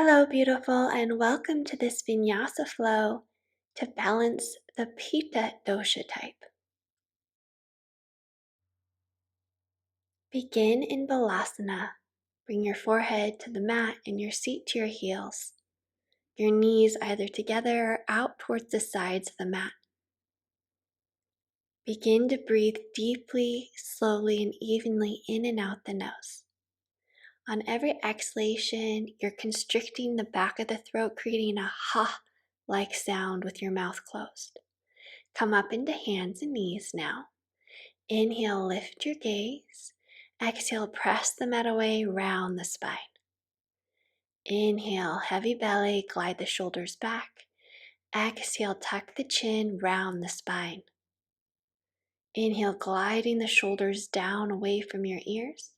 Hello, beautiful, and welcome to this vinyasa flow to balance the Pitta dosha type. Begin in Balasana. Bring your forehead to the mat and your seat to your heels. Your knees either together or out towards the sides of the mat. Begin to breathe deeply, slowly, and evenly in and out the nose. On every exhalation, you're constricting the back of the throat, creating a ha-like sound with your mouth closed. Come up into hands and knees now. Inhale, lift your gaze. Exhale, press the mat away, round the spine. Inhale, heavy belly, glide the shoulders back. Exhale, tuck the chin, round the spine. Inhale, gliding the shoulders down away from your ears.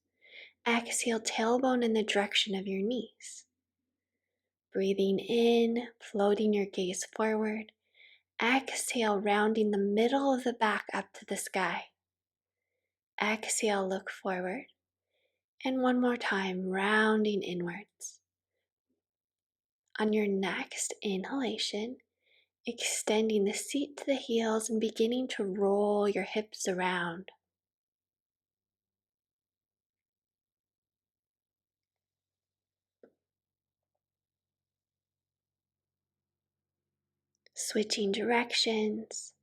Exhale, tailbone in the direction of your knees. Breathing in, floating your gaze forward. Exhale, rounding the middle of the back up to the sky. Exhale, look forward. And one more time, rounding inwards. On your next inhalation, extending the seat to the heels and beginning to roll your hips around. Switching directions,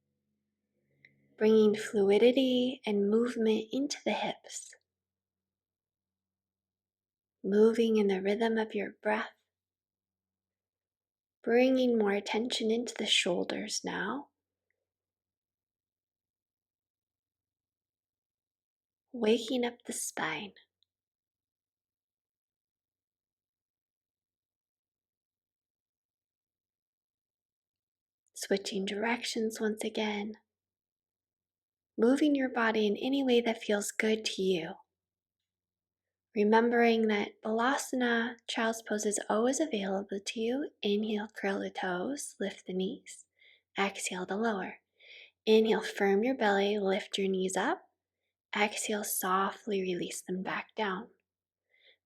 bringing fluidity and movement into the hips. Moving in the rhythm of your breath. Bringing more attention into the shoulders now. Waking up the spine. Switching directions once again. Moving your body in any way that feels good to you. Remembering that Balasana, child's pose, is always available to you. Inhale, curl the toes, lift the knees. Exhale to lower. Inhale, firm your belly, lift your knees up. Exhale, softly release them back down.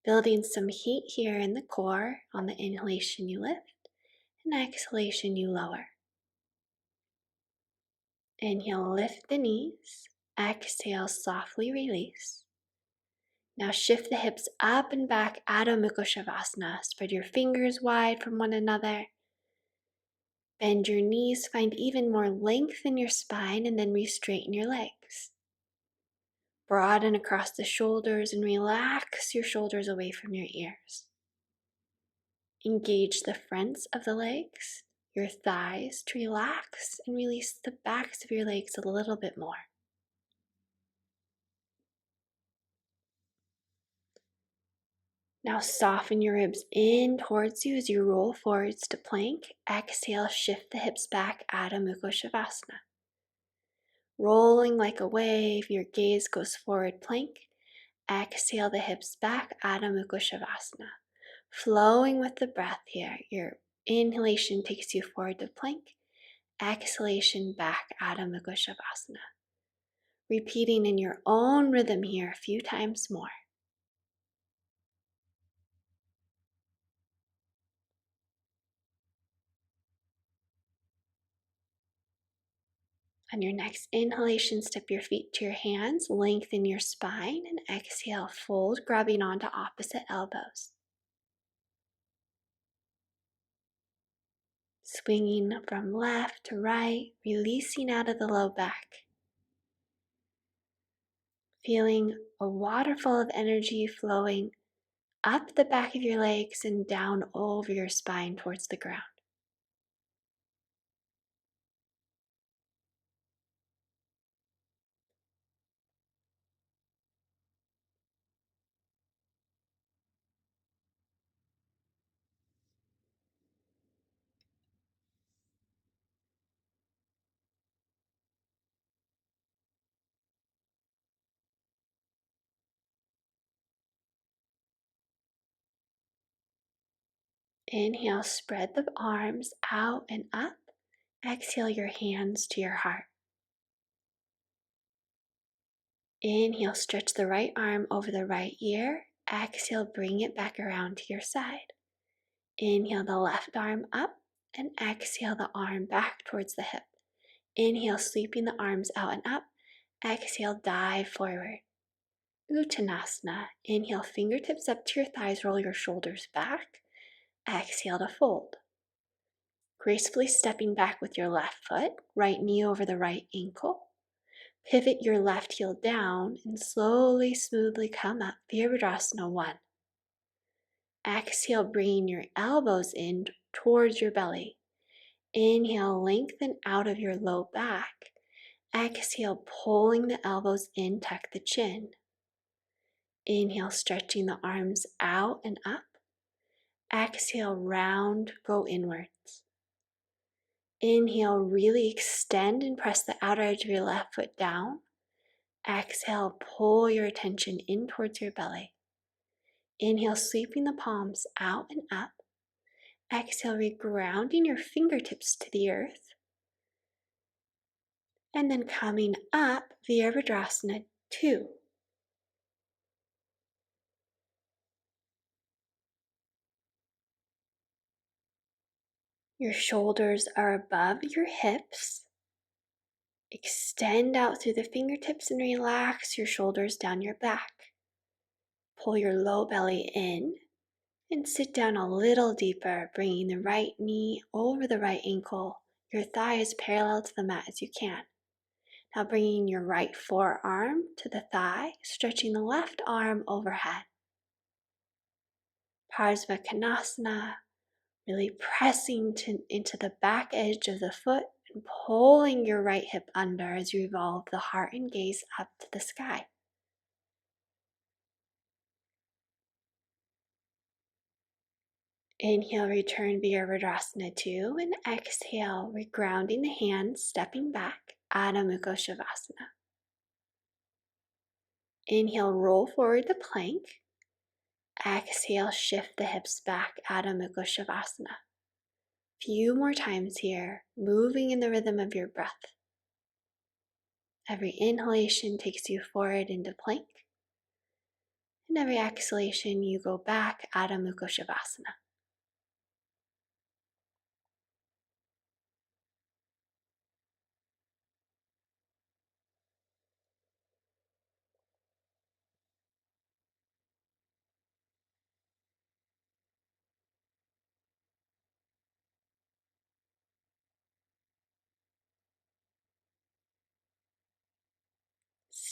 Building some heat here in the core. On the inhalation you lift, and exhalation you lower. Inhale, lift the knees. Exhale, softly release. Now shift the hips up and back, Adho Mukha Shavasana. Spread your fingers wide from one another. Bend your knees, find even more length in your spine, and then re-straighten your legs. Broaden across the shoulders and relax your shoulders away from your ears. Engage the fronts of the legs, your thighs to relax, and release the backs of your legs a little bit more. Now soften your ribs in towards you as you roll forwards to plank. Exhale, shift the hips back, Adho Mukha Shavasana. Rolling like a wave, your gaze goes forward, plank. Exhale the hips back, Adho Mukha Shavasana. Flowing with the breath here. Your inhalation takes you forward to plank. Exhalation back, Adho Mukha Shavasana. Repeating in your own rhythm here a few times more. On your next inhalation, step your feet to your hands, lengthen your spine, and exhale, fold, grabbing onto opposite elbows. Swinging from left to right, releasing out of the low back. Feeling a waterfall of energy flowing up the back of your legs and down over your spine towards the ground. Inhale, spread the arms out and up. Exhale your hands to your heart. Inhale, stretch the right arm over the right ear. Exhale, bring it back around to your side. Inhale the left arm up and exhale the arm back towards the hip. Inhale, sweeping the arms out and up. Exhale, dive forward. Uttanasana. Inhale, fingertips up to your thighs, roll your shoulders back. Exhale to fold. Gracefully stepping back with your left foot, right knee over the right ankle. Pivot your left heel down and slowly, smoothly come up, Virabhadrasana 1. Exhale, bringing your elbows in towards your belly. Inhale, lengthen out of your low back. Exhale, pulling the elbows in, tuck the chin. Inhale, stretching the arms out and up. Exhale, round, go inwards. Inhale, really extend and press the outer edge of your left foot down. Exhale, pull your attention in towards your belly. Inhale, sweeping the palms out and up. Exhale, regrounding your fingertips to the earth. And then coming up, Virabhadrasana 2. Your shoulders are above your hips. Extend out through the fingertips and relax your shoulders down your back. Pull your low belly in and sit down a little deeper, bringing the right knee over the right ankle, your thigh as parallel to the mat as you can. Now bringing your right forearm to the thigh, stretching the left arm overhead. Parsvakonasana, really pressing into the back edge of the foot and pulling your right hip under as you revolve the heart and gaze up to the sky. Inhale, return Virabhadrasana 2, and exhale, regrounding the hands, stepping back, Adho Mukha Shavasana. Inhale, roll forward the plank. Exhale, shift the hips back, Adho Mukha Shavasana. Few more times here, moving in the rhythm of your breath. Every inhalation takes you forward into plank, and every exhalation you go back, Adho Mukha Shavasana.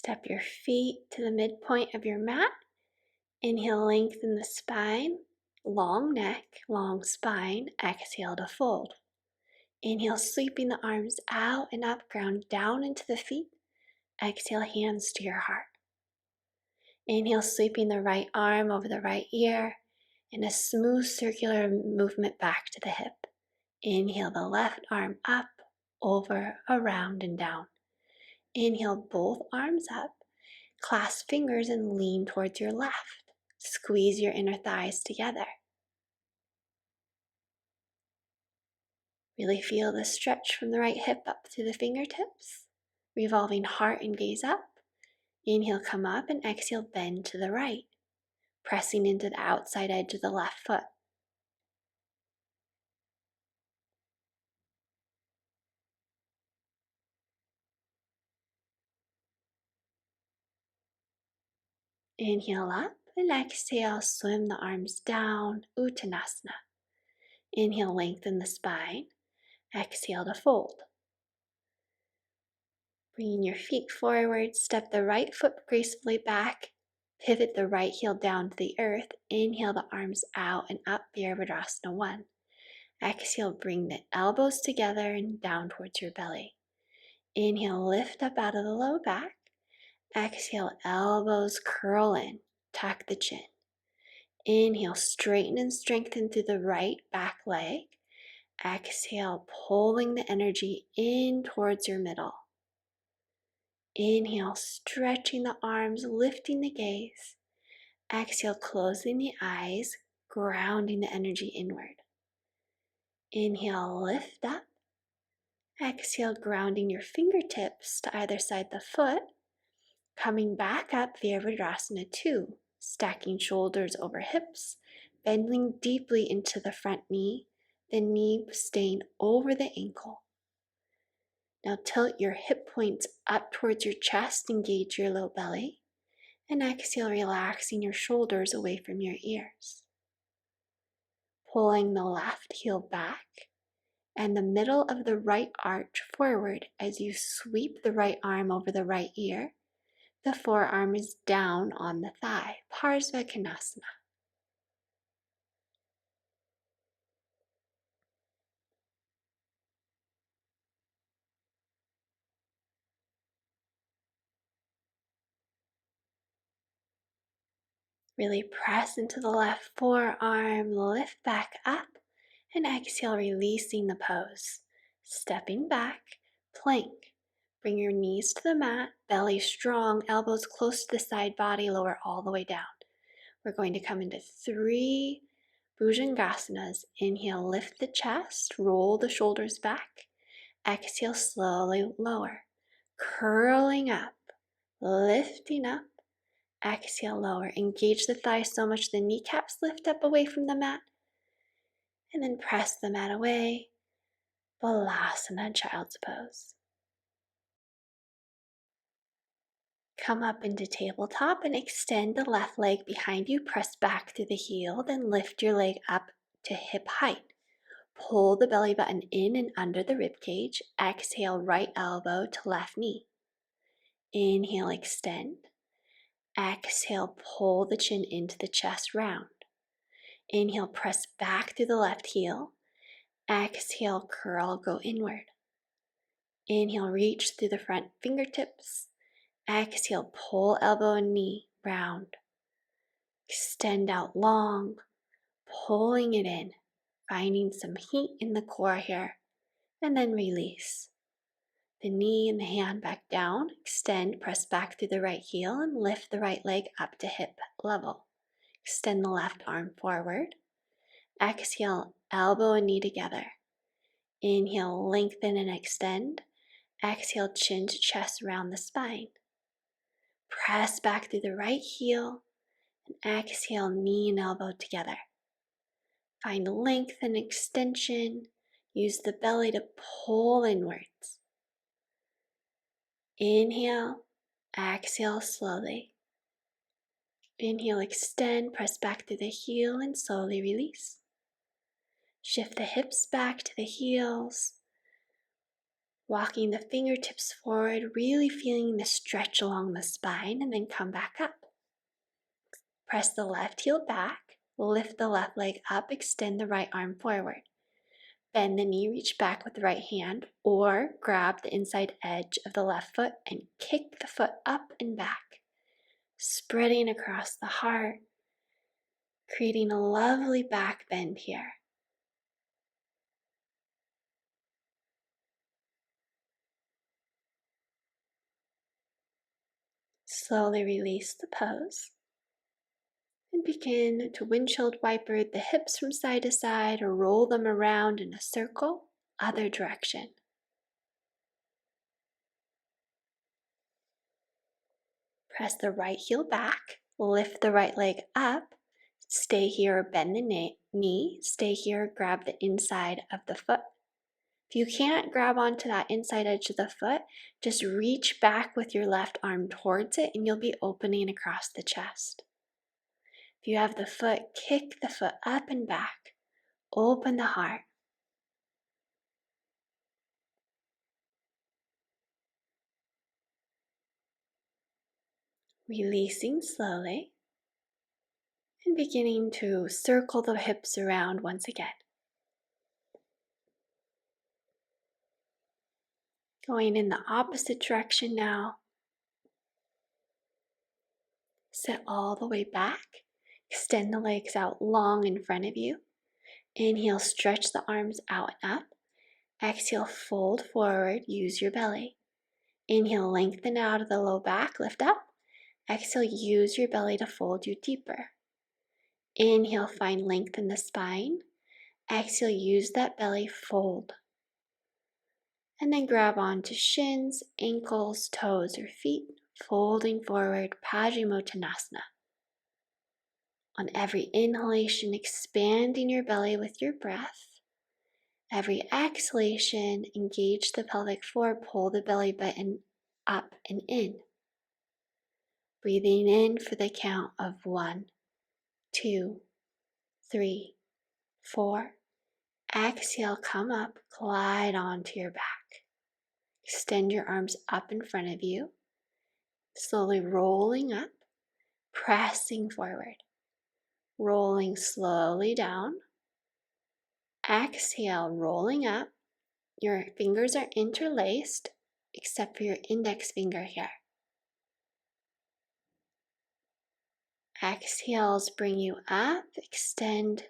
Step your feet to the midpoint of your mat. Inhale, lengthen the spine, long neck, long spine. Exhale to fold. Inhale, sweeping the arms out and up, ground down into the feet. Exhale, hands to your heart. Inhale, sweeping the right arm over the right ear in a smooth circular movement back to the hip. Inhale, the left arm up, over, around, and down. Inhale, both arms up. Clasp fingers and lean towards your left. Squeeze your inner thighs together. Really feel the stretch from the right hip up to the fingertips. Revolving heart and gaze up. Inhale, come up, and exhale, bend to the right. Pressing into the outside edge of the left foot. Inhale up, and exhale, swim the arms down, Uttanasana. Inhale, lengthen the spine. Exhale to fold. Bringing your feet forward, step the right foot gracefully back. Pivot the right heel down to the earth. Inhale the arms out and up, Virabhadrasana 1. Exhale, bring the elbows together and down towards your belly. Inhale, lift up out of the low back. Exhale, elbows curl in, tuck the chin. Inhale, straighten and strengthen through the right back leg. Exhale, pulling the energy in towards your middle. Inhale, stretching the arms, lifting the gaze. Exhale, closing the eyes, grounding the energy inward. Inhale, lift up. Exhale, grounding your fingertips to either side the foot. Coming back up, Virabhadrasana 2, stacking shoulders over hips, bending deeply into the front knee, the knee staying over the ankle. Now tilt your hip points up towards your chest, engage your low belly, and exhale, relaxing your shoulders away from your ears. Pulling the left heel back and the middle of the right arch forward as you sweep the right arm over the right ear. The forearm is down on the thigh, Parsvakonasana. Really press into the left forearm, lift back up, and exhale, releasing the pose. Stepping back, plank. Bring your knees to the mat, belly strong, elbows close to the side body, lower all the way down. We're going to come into 3 Bhujangasanas. Inhale, lift the chest, roll the shoulders back. Exhale, slowly lower, curling up, lifting up. Exhale, lower. Engage the thighs so much the kneecaps lift up away from the mat. And then press the mat away. Balasana, child's pose. Come up into tabletop and extend the left leg behind you. Press back through the heel, then lift your leg up to hip height. Pull the belly button in and under the rib cage. Exhale, right elbow to left knee. Inhale, extend. Exhale, pull the chin into the chest round. Inhale, press back through the left heel. Exhale, curl, go inward. Inhale, reach through the front fingertips. Exhale, pull elbow and knee round. Extend out long, pulling it in, finding some heat in the core here, and then release. The knee and the hand back down, extend, press back through the right heel and lift the right leg up to hip level. Extend the left arm forward. Exhale, elbow and knee together. Inhale, lengthen and extend. Exhale, chin to chest around the spine. Press back through the right heel and exhale, knee and elbow together. Find length and extension. Use the belly to pull inwards. Inhale, exhale slowly. Inhale, extend, press back through the heel and slowly release. Shift the hips back to the heels. Walking the fingertips forward, really feeling the stretch along the spine, and then come back up. Press the left heel back, lift the left leg up, extend the right arm forward. Bend the knee, reach back with the right hand, or grab the inside edge of the left foot and kick the foot up and back, spreading across the heart, creating a lovely back bend here. Slowly release the pose and begin to windshield wiper the hips from side to side or roll them around in a circle, other direction. Press the right heel back, lift the right leg up, stay here or bend the knee, stay here, grab the inside of the foot. If you can't grab onto that inside edge of the foot, just reach back with your left arm towards it and you'll be opening across the chest. If you have the foot, kick the foot up and back, open the heart. Releasing slowly and beginning to circle the hips around once again. Going in the opposite direction now. Sit all the way back. Extend the legs out long in front of you. Inhale, stretch the arms out and up. Exhale, fold forward, use your belly. Inhale, lengthen out of the low back, lift up. Exhale, use your belly to fold you deeper. Inhale, find length in the spine. Exhale, use that belly, fold. And then grab onto shins, ankles, toes, or feet, folding forward, Paschimottanasana. On every inhalation, expanding your belly with your breath. Every exhalation, engage the pelvic floor, pull the belly button up and in. Breathing in for the count of 1, 2, 3, 4. Exhale, come up, glide onto your back. Extend your arms up in front of you, slowly rolling up, pressing forward. Rolling slowly down. Exhale, rolling up. Your fingers are interlaced, except for your index finger here. Exhales bring you up, extend,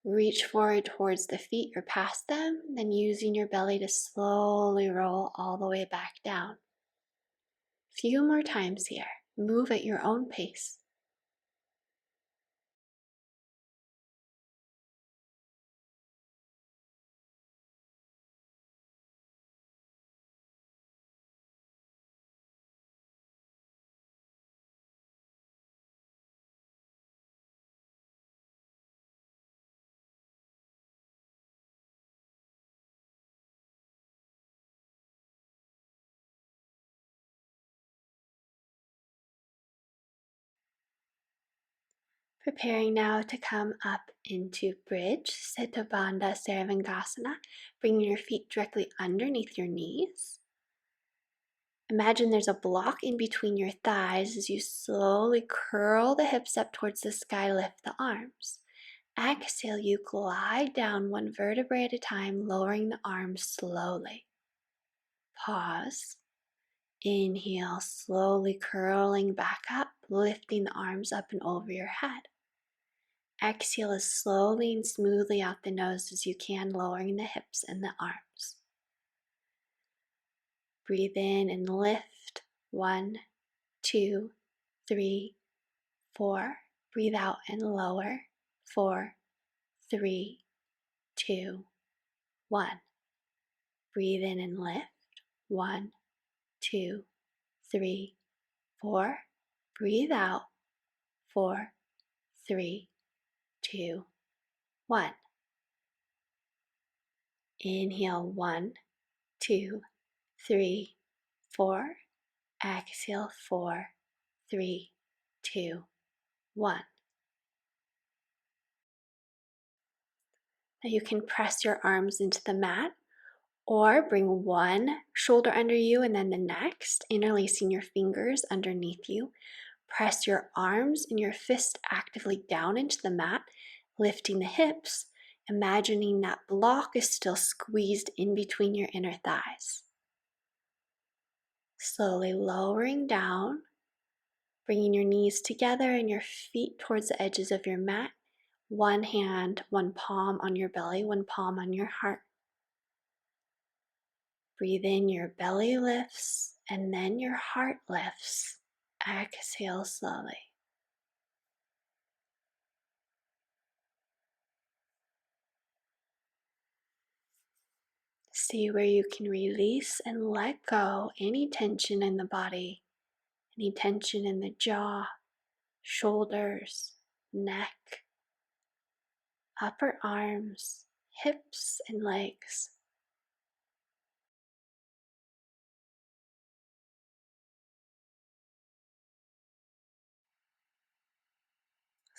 reach forward towards the feet or past them, then using your belly to slowly roll all the way back down. Few more times here. Move at your own pace. Preparing now to come up into bridge, Siddha Bandha Sarvangasana, bringing your feet directly underneath your knees. Imagine there's a block in between your thighs as you slowly curl the hips up towards the sky, lift the arms. Exhale, you glide down one vertebrae at a time, lowering the arms slowly. Pause. Inhale, slowly curling back up, lifting the arms up and over your head. Exhale as slowly and smoothly out the nose as you can, lowering the hips and the arms. Breathe in and lift. 1, 2, 3, 4. Breathe out and lower. 4, 3, 2, 1. Breathe in and lift. 1, 2, 3, 4. Breathe out. 4, 3, 2, 1. Inhale. 1, 2, 3, 4. Exhale. 4, 3, 2, 1. Now you can press your arms into the mat or bring one shoulder under you and then the next, interlacing your fingers underneath you. Press your arms and your fist actively down into the mat, lifting the hips, imagining that block is still squeezed in between your inner thighs. Slowly lowering down, bringing your knees together and your feet towards the edges of your mat. One hand, one palm on your belly, one palm on your heart. Breathe in, your belly lifts, and then your heart lifts. Exhale slowly. See where you can release and let go any tension in the body, any tension in the jaw, shoulders, neck, upper arms, hips, and legs.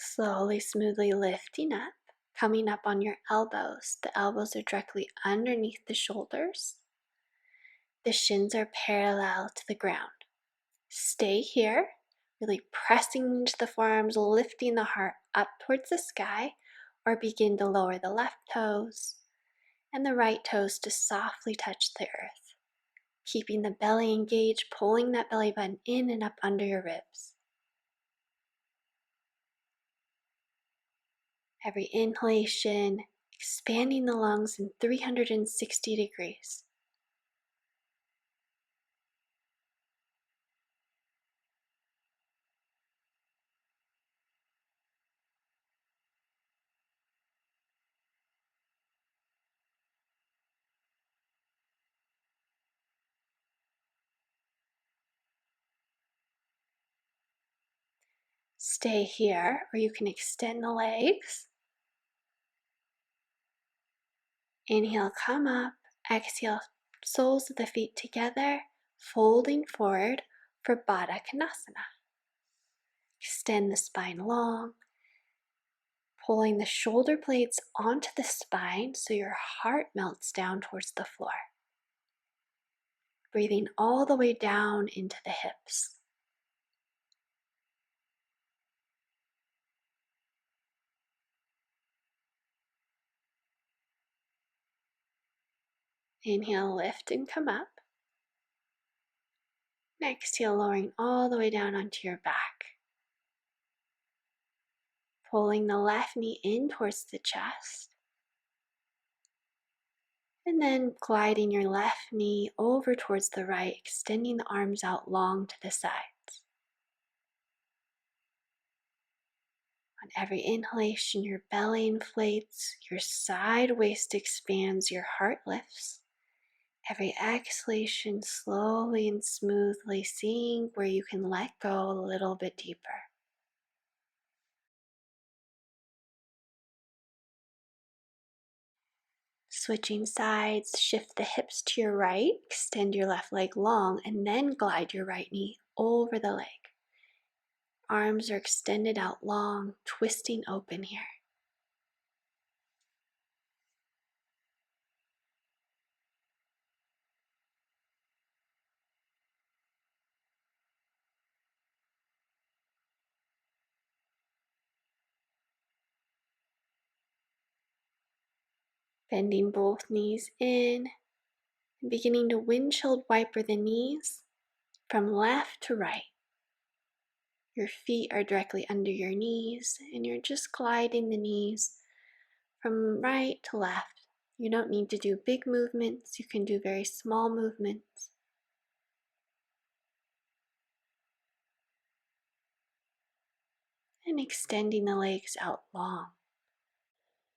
Slowly, smoothly lifting up, coming up on your elbows. The elbows are directly underneath the shoulders. The shins are parallel to the ground. Stay here, really pressing into the forearms, lifting the heart up towards the sky, or begin to lower the left toes and the right toes to softly touch the earth. Keeping the belly engaged, pulling that belly button in and up under your ribs. Every inhalation, expanding the lungs in 360 degrees. Stay here, or you can extend the legs. Inhale, come up. Exhale, soles of the feet together, folding forward for Baddha Konasana. Extend the spine long, pulling the shoulder blades onto the spine so your heart melts down towards the floor. Breathing all the way down into the hips. Inhale, lift and come up. Exhale, lowering all the way down onto your back. Pulling the left knee in towards the chest. And then gliding your left knee over towards the right, extending the arms out long to the sides. On every inhalation, your belly inflates, your side waist expands, your heart lifts. Every exhalation, slowly and smoothly, seeing where you can let go a little bit deeper. Switching sides, shift the hips to your right, extend your left leg long, and then glide your right knee over the leg. Arms are extended out long, twisting open here. Bending both knees in, and beginning to windshield wiper the knees from left to right. Your feet are directly under your knees, and you're just gliding the knees from right to left. You don't need to do big movements, you can do very small movements. And extending the legs out long.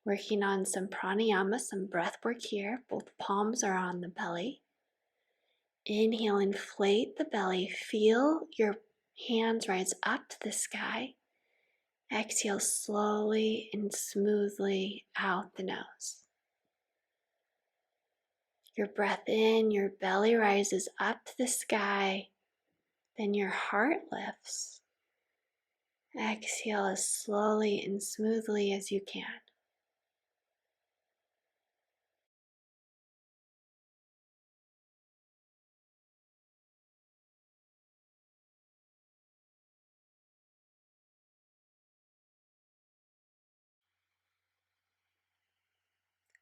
Working on some pranayama, some breath work here. Both palms are on the belly. Inhale, inflate the belly. Feel your hands rise up to the sky. Exhale slowly and smoothly out the nose. Your breath in, your belly rises up to the sky. Then your heart lifts. Exhale as slowly and smoothly as you can.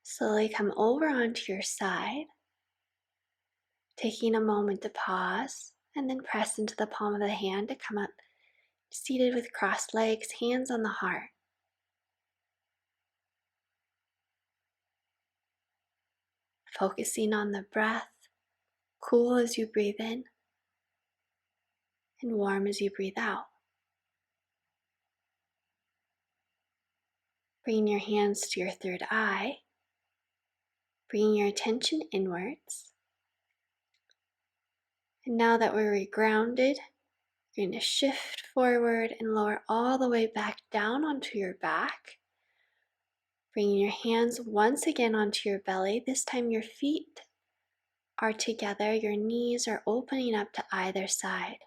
Slowly come over onto your side, taking a moment to pause, and then press into the palm of the hand to come up, seated with crossed legs, hands on the heart. Focusing on the breath, cool as you breathe in, and warm as you breathe out. Bring your hands to your third eye, bringing your attention inwards. And now that we're regrounded, you're going to shift forward and lower all the way back down onto your back. Bringing your hands once again onto your belly. This time your feet are together, your knees are opening up to either side.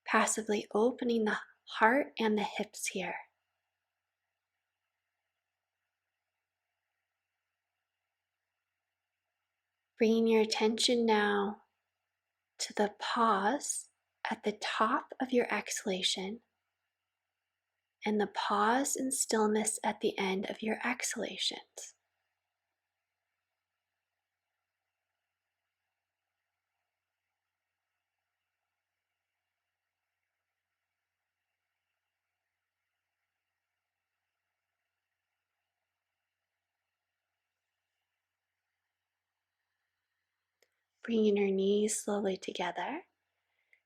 Passively opening the heart and the hips here. Bringing your attention now to the pause at the top of your exhalation and the pause and stillness at the end of your exhalations. Bringing your knees slowly together,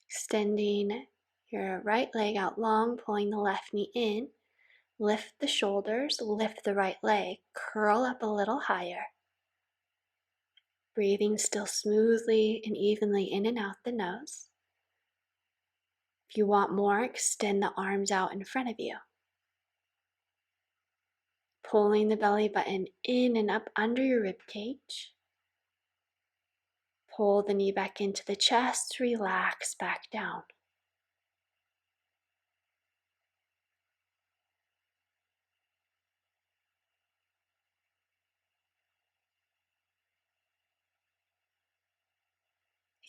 extending your right leg out long, pulling the left knee in. Lift the shoulders, lift the right leg, curl up a little higher. Breathing still smoothly and evenly in and out the nose. If you want more, extend the arms out in front of you. Pulling the belly button in and up under your rib cage. Pull the knee back into the chest, relax back down.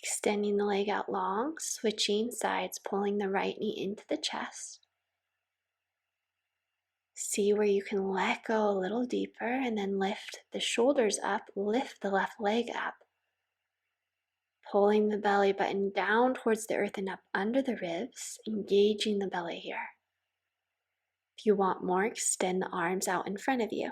Extending the leg out long, switching sides, pulling the right knee into the chest. See where you can let go a little deeper and then lift the shoulders up, lift the left leg up. Pulling the belly button down towards the earth and up under the ribs, engaging the belly here. If you want more, extend the arms out in front of you.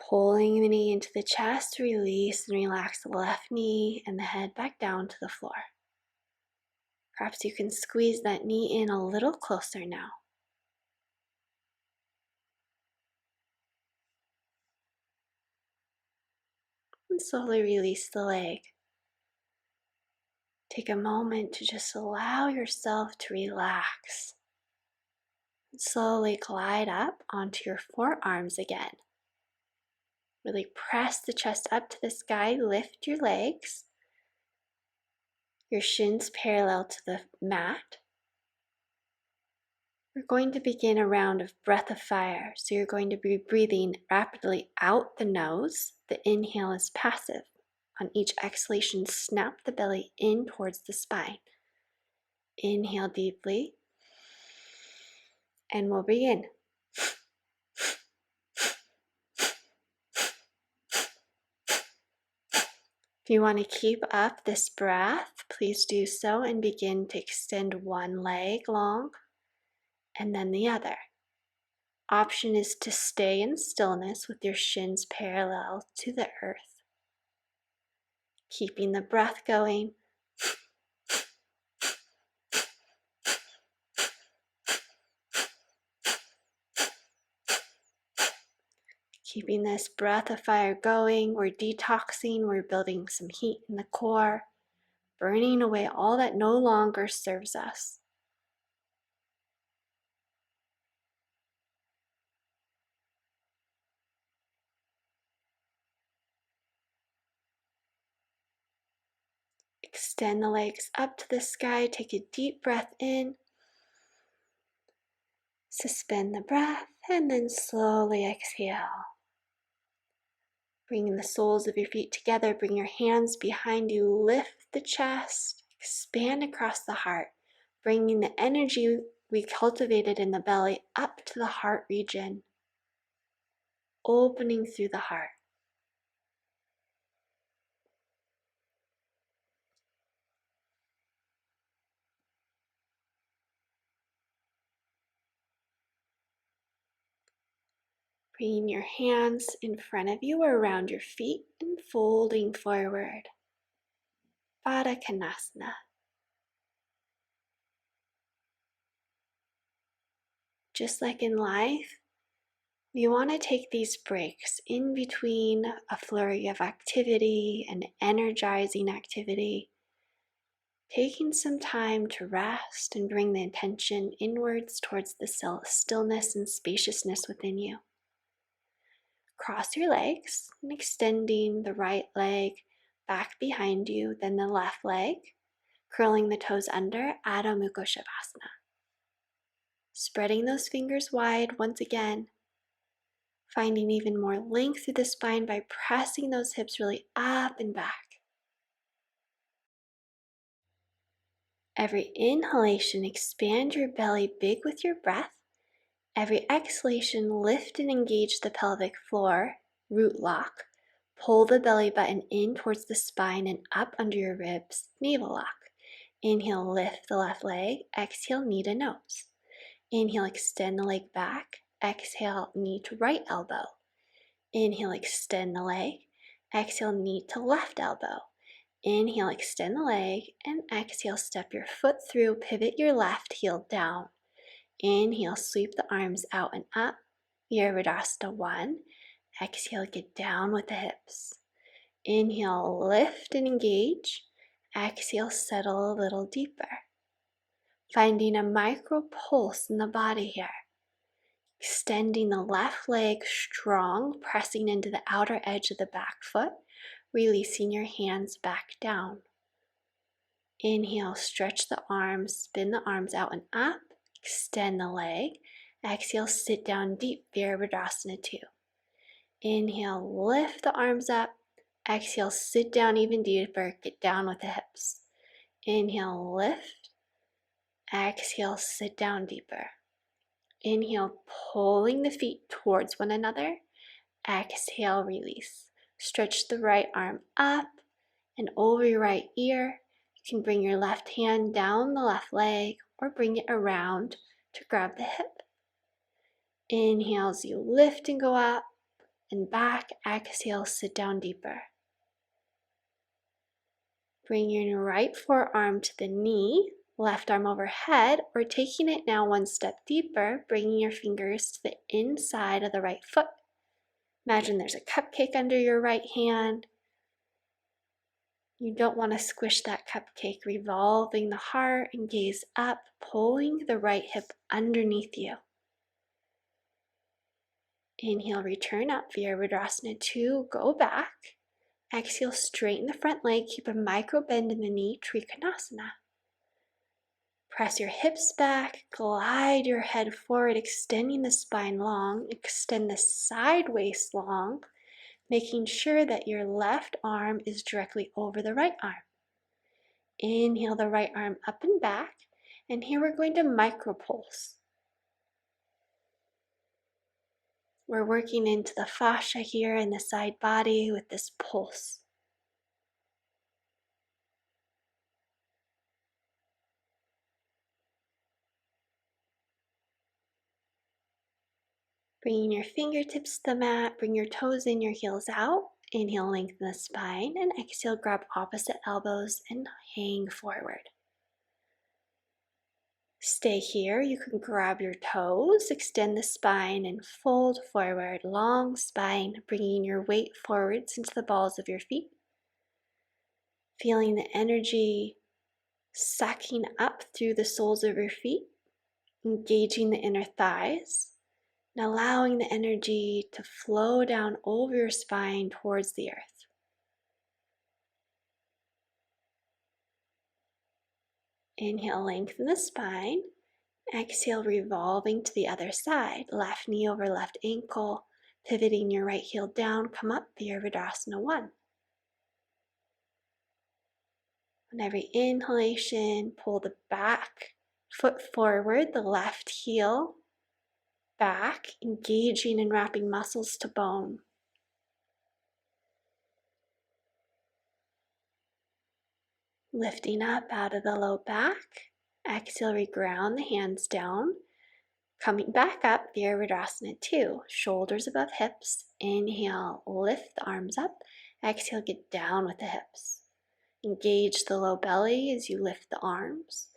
Pulling the knee into the chest, release and relax the left knee and the head back down to the floor. Perhaps you can squeeze that knee in a little closer now. And slowly release the leg. Take a moment to just allow yourself to relax. And slowly glide up onto your forearms again. Really press the chest up to the sky, lift your legs. Your shins parallel to the mat. We're going to begin a round of breath of fire. So you're going to be breathing rapidly out the nose. The inhale is passive. On each exhalation, snap the belly in towards the spine. Inhale deeply. And we'll begin. If you want to keep up this breath, please do so and begin to extend one leg long and then the other. Option is to stay in stillness with your shins parallel to the earth. Keeping the breath going. Keeping this breath of fire going, we're detoxing, we're building some heat in the core, burning away all that no longer serves us. Extend the legs up to the sky, take a deep breath in, suspend the breath, and then slowly exhale. Bringing the soles of your feet together, bring your hands behind you, lift the chest, expand across the heart, bringing the energy we cultivated in the belly up to the heart region, opening through the heart. Bringing your hands in front of you or around your feet and folding forward. Baddha Konasana. Just like in life, we want to take these breaks in between a flurry of activity and energizing activity, taking some time to rest and bring the attention inwards towards the stillness and spaciousness within you. Cross your legs and extending the right leg back behind you, then the left leg, curling the toes under, Adho Mukha Shavasana. Spreading those fingers wide once again, finding even more length through the spine by pressing those hips really up and back. Every inhalation, expand your belly big with your breath. Every exhalation, lift and engage the pelvic floor, root lock. Pull the belly button in towards the spine and up under your ribs, navel lock. Inhale, lift the left leg. Exhale, knee to nose. Inhale, extend the leg back. Exhale, knee to right elbow. Inhale, extend the leg. Exhale, knee to left elbow. Inhale, extend the leg, and exhale, step your foot through, pivot your left heel down. Inhale, sweep the arms out and up. Virabhadrasana 1. Exhale, get down with the hips. Inhale, lift and engage. Exhale, settle a little deeper. Finding a micro pulse in the body here. Extending the left leg strong, pressing into the outer edge of the back foot, releasing your hands back down. Inhale, stretch the arms, spin the arms out and up, extend the leg. Exhale, sit down deep, Virabhadrasana 2. Inhale, lift the arms up. Exhale, sit down even deeper, get down with the hips. Inhale, lift. Exhale, sit down deeper. Inhale, pulling the feet towards one another. Exhale, release. Stretch the right arm up and over your right ear. You can bring your left hand down the left leg or bring it around to grab the hip. Inhale as you lift and go up and back. Exhale, sit down deeper. Bring your right forearm to the knee, left arm overhead, or taking it now one step deeper, bringing your fingers to the inside of the right foot. Imagine there's a cupcake under your right hand. You don't want to squish that cupcake, revolving the heart and gaze up, pulling the right hip underneath you. Inhale, return up, Virabhadrasana 2, go back. Exhale, straighten the front leg, keep a micro bend in the knee, Trikonasana. Press your hips back, glide your head forward, extending the spine long, extend the side waist long, making sure that your left arm is directly over the right arm. Inhale the right arm up and back, and here we're going to micropulse. We're working into the fascia here in the side body with this pulse. Bringing your fingertips to the mat, bring your toes in, your heels out. Inhale, lengthen the spine, and exhale, grab opposite elbows and hang forward. Stay here. You can grab your toes, extend the spine, and fold forward. Long spine, bringing your weight forwards into the balls of your feet. Feeling the energy sucking up through the soles of your feet, engaging the inner thighs, and allowing the energy to flow down over your spine towards the earth. Inhale, lengthen the spine. Exhale, revolving to the other side. Left knee over left ankle, pivoting your right heel down. Come up, Virabhadrasana 1. On every inhalation, pull the back foot forward, the left heel back, engaging and wrapping muscles to bone. Lifting up out of the low back. Exhale, reground the hands down. Coming back up, Virabhadrasana 2. Shoulders above hips. Inhale, lift the arms up. Exhale, get down with the hips. Engage the low belly as you lift the arms.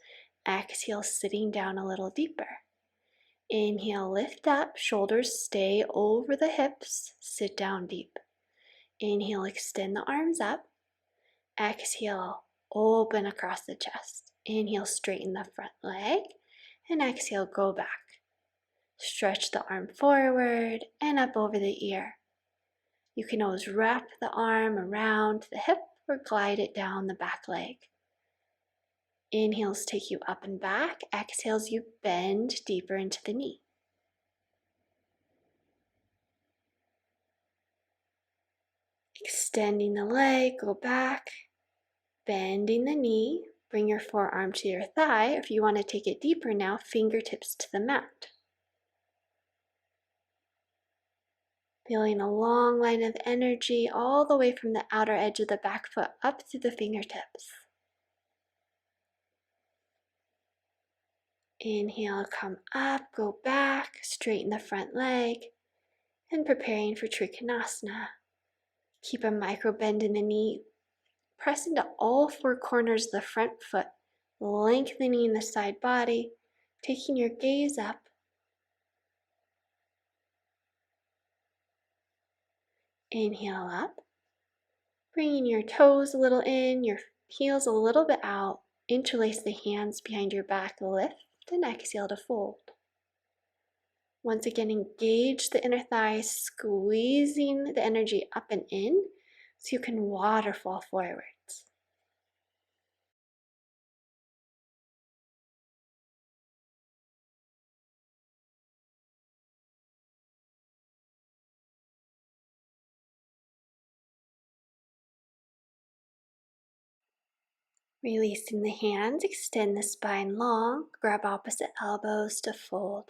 Exhale, sitting down a little deeper. Inhale, lift up, shoulders stay over the hips, sit down deep. Inhale, extend the arms up. Exhale, open across the chest. Inhale, straighten the front leg. And exhale, go back. Stretch the arm forward and up over the ear. You can always wrap the arm around the hip or glide it down the back leg. Inhales take you up and back. Exhales, you bend deeper into the knee. Extending the leg, go back. Bending the knee. Bring your forearm to your thigh. If you want to take it deeper now, fingertips to the mat. Feeling a long line of energy all the way from the outer edge of the back foot up through the fingertips. Inhale, come up, go back, straighten the front leg, and preparing for Trikonasana. Keep a micro bend in the knee. Press into all four corners of the front foot, lengthening the side body, taking your gaze up. Inhale up, bringing your toes a little in, your heels a little bit out. Interlace the hands behind your back, lift, and exhale to fold. Once again, engage the inner thighs, squeezing the energy up and in so you can waterfall forwards. Releasing the hands, extend the spine long, grab opposite elbows to fold.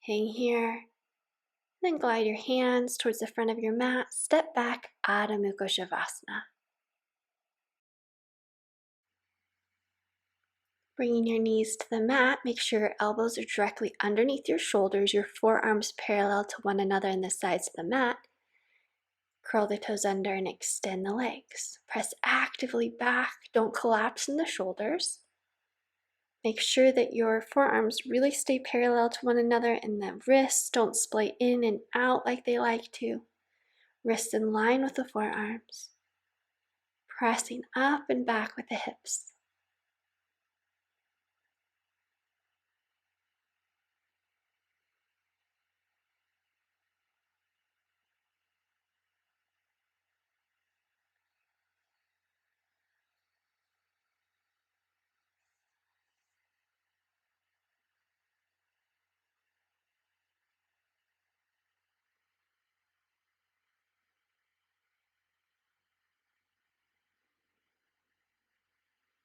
Hang here, then glide your hands towards the front of your mat, step back, Adho Mukha Shavasana. Bringing your knees to the mat, make sure your elbows are directly underneath your shoulders, your forearms parallel to one another in the sides of the mat. Curl the toes under and extend the legs. Press actively back, don't collapse in the shoulders. Make sure that your forearms really stay parallel to one another and the wrists don't splay in and out like they like to. Wrists in line with the forearms. Pressing up and back with the hips.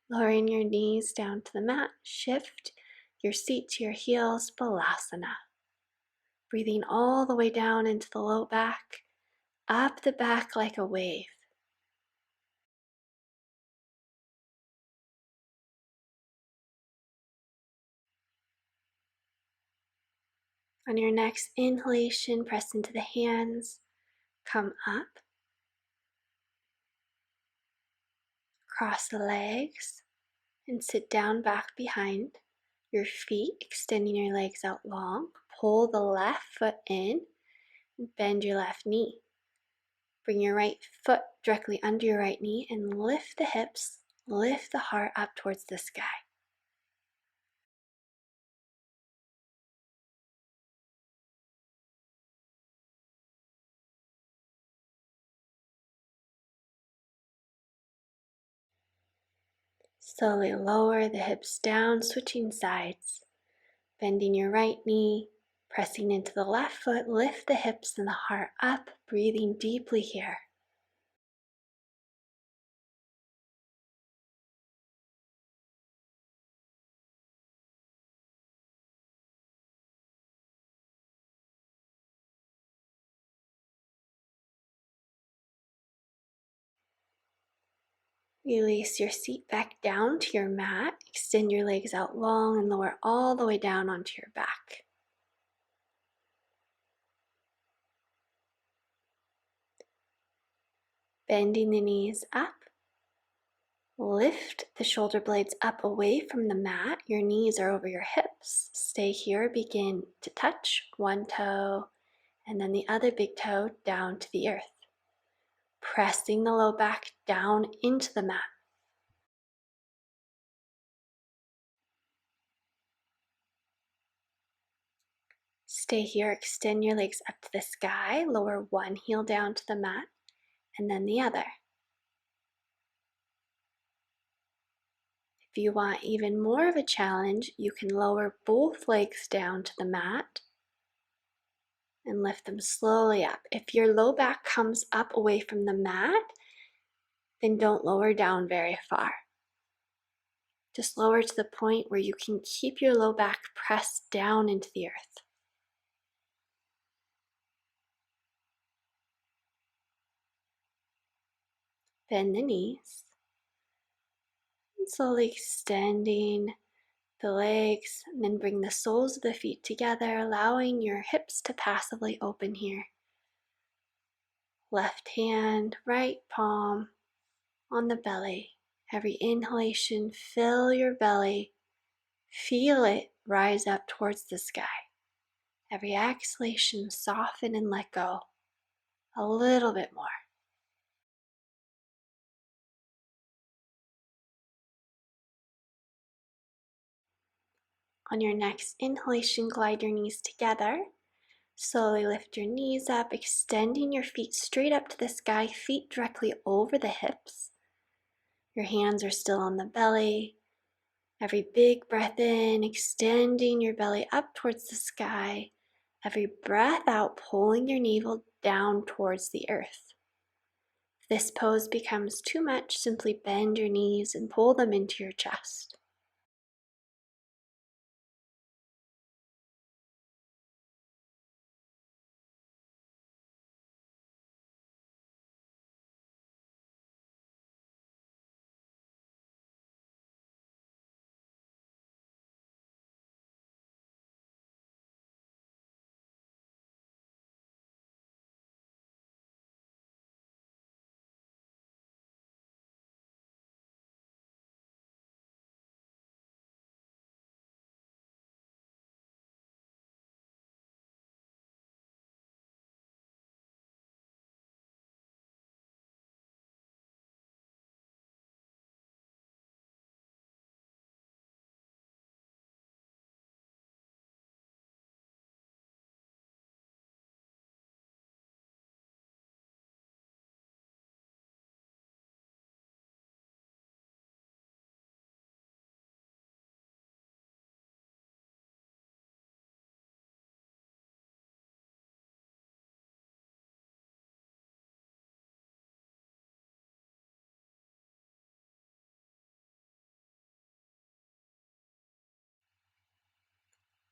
Lowering your knees down to the mat, shift your seat to your heels, Balasana. Breathing all the way down into the low back, up the back like a wave. On your next inhalation, press into the hands, come up, cross the legs, and sit down back behind your feet, extending your legs out long. Pull the left foot in, bend your left knee. Bring your right foot directly under your right knee and lift the hips, lift the heart up towards the sky. Slowly lower the hips down, switching sides. Bending your right knee, pressing into the left foot, lift the hips and the heart up, breathing deeply here. Release your seat back down to your mat. Extend your legs out long and lower all the way down onto your back. Bending the knees up. Lift the shoulder blades up away from the mat. Your knees are over your hips. Stay here. Begin to touch one toe and then the other big toe down to the earth. Pressing the low back down into the mat. Stay here, extend your legs up to the sky, lower one heel down to the mat, and then the other. If you want even more of a challenge, you can lower both legs down to the mat and lift them slowly up. If your low back comes up away from the mat, then don't lower down very far. Just lower to the point where you can keep your low back pressed down into the earth. Bend the knees. And slowly extending the legs, and then bring the soles of the feet together, allowing your hips to passively open here. Left hand, right palm on the belly. Every inhalation, fill your belly. Feel it rise up towards the sky. Every exhalation, soften and let go. A little bit more. On your next inhalation, glide your knees together. Slowly lift your knees up, extending your feet straight up to the sky, feet directly over the hips. Your hands are still on the belly. Every big breath in, extending your belly up towards the sky. Every breath out, pulling your navel down towards the earth. If this pose becomes too much, simply bend your knees and pull them into your chest.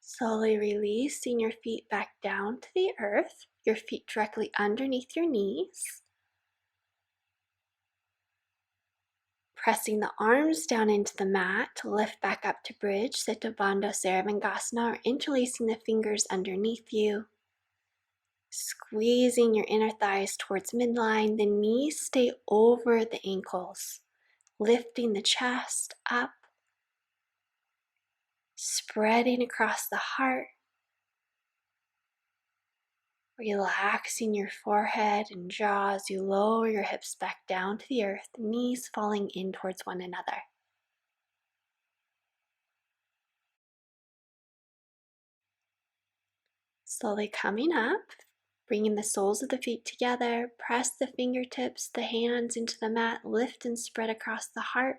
Slowly releasing your feet back down to the earth, your feet directly underneath your knees. Pressing the arms down into the mat to lift back up to bridge, Siddha Bandha Saravangasana, or interlacing the fingers underneath you. Squeezing your inner thighs towards midline, the knees stay over the ankles, lifting the chest up, spreading across the heart, relaxing your forehead and jaw as you lower your hips back down to the earth, knees falling in towards one another. Slowly coming up, bringing the soles of the feet together, press the fingertips, the hands into the mat, lift and spread across the heart,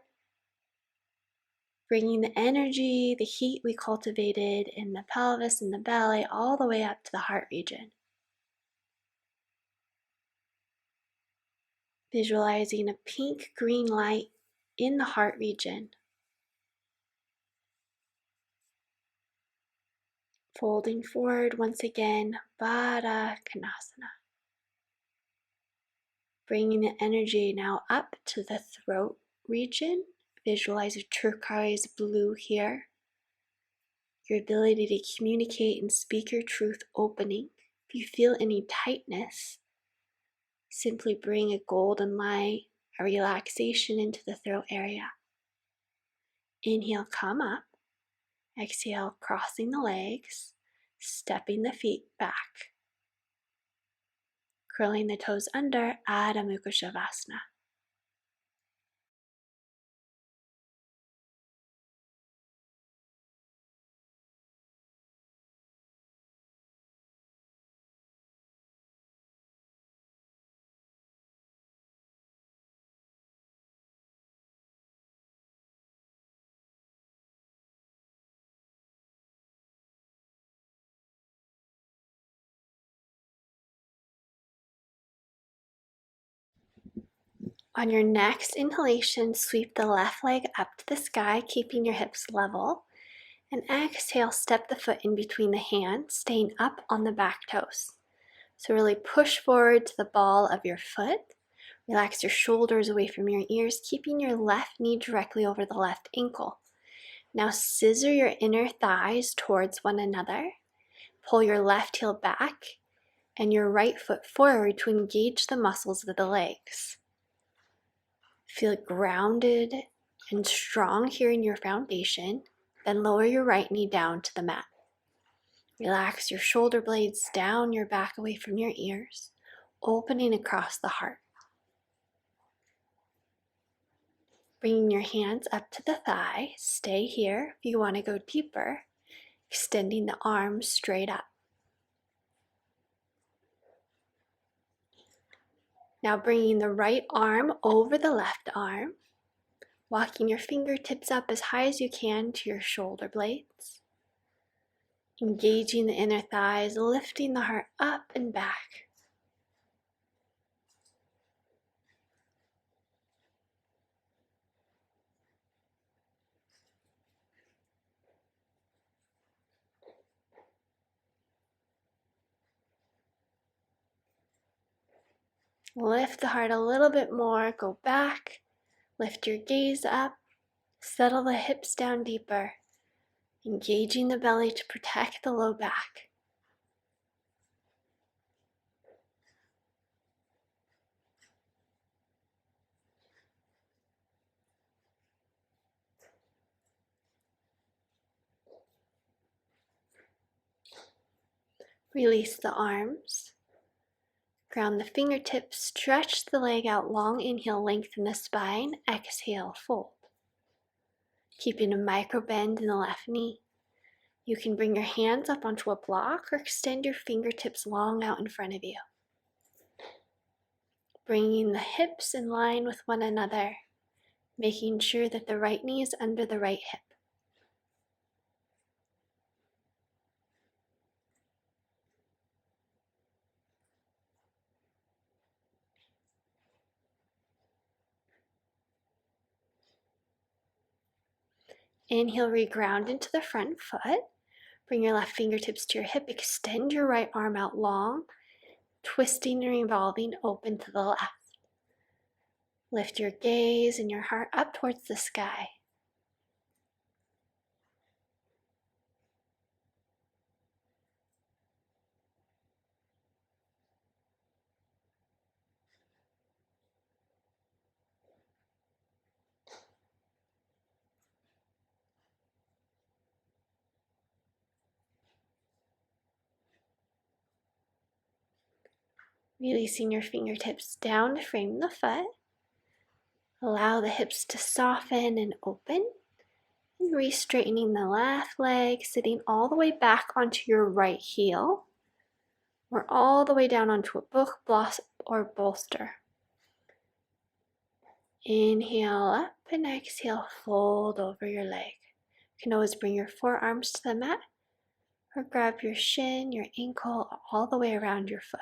bringing the energy, the heat we cultivated in the pelvis and the belly all the way up to the heart region. Visualizing a pink-green light in the heart region. Folding forward once again, Baddha Konasana. Bringing the energy now up to the throat region. Visualize a turquoise blue here. Your ability to communicate and speak your truth opening. If you feel any tightness, simply bring a golden light, a relaxation into the throat area. Inhale, come up. Exhale, crossing the legs, stepping the feet back. Curling the toes under, Adho Mukha Shavasana. On your next inhalation, sweep the left leg up to the sky, keeping your hips level. And exhale, step the foot in between the hands, staying up on the back toes. So really push forward to the ball of your foot. Relax your shoulders away from your ears, keeping your left knee directly over the left ankle. Now scissor your inner thighs towards one another. Pull your left heel back and your right foot forward to engage the muscles of the legs. Feel grounded and strong here in your foundation. Then lower your right knee down to the mat. Relax your shoulder blades down your back away from your ears. opening across the heart. Bringing your hands up to the thigh, stay here. If you want to go deeper, extending the arms straight up. Now bringing the right arm over the left arm, walking your fingertips up as high as you can to your shoulder blades. Engaging the inner thighs, lifting the heart up and back. Lift the heart a little bit more, go back, lift your gaze up, settle the hips down deeper, engaging the belly to protect the low back. Release the arms. Ground the fingertips, stretch the leg out long, inhale, lengthen the spine, exhale, fold. Keeping a micro bend in the left knee. You can bring your hands up onto a block or extend your fingertips long out in front of you. Bringing the hips in line with one another, making sure that the right knee is under the right hip. Inhale, reground into the front foot. Bring your left fingertips to your hip. Extend your right arm out long, twisting and revolving open to the left. Lift your gaze and your heart up towards the sky. Releasing your fingertips down to frame the foot. Allow the hips to soften and open. And re-straightening the left leg, sitting all the way back onto your right heel. Or all the way down onto a book, blossom, or bolster. Inhale up and exhale, fold over your leg. You can always bring your forearms to the mat or grab your shin, your ankle, all the way around your foot.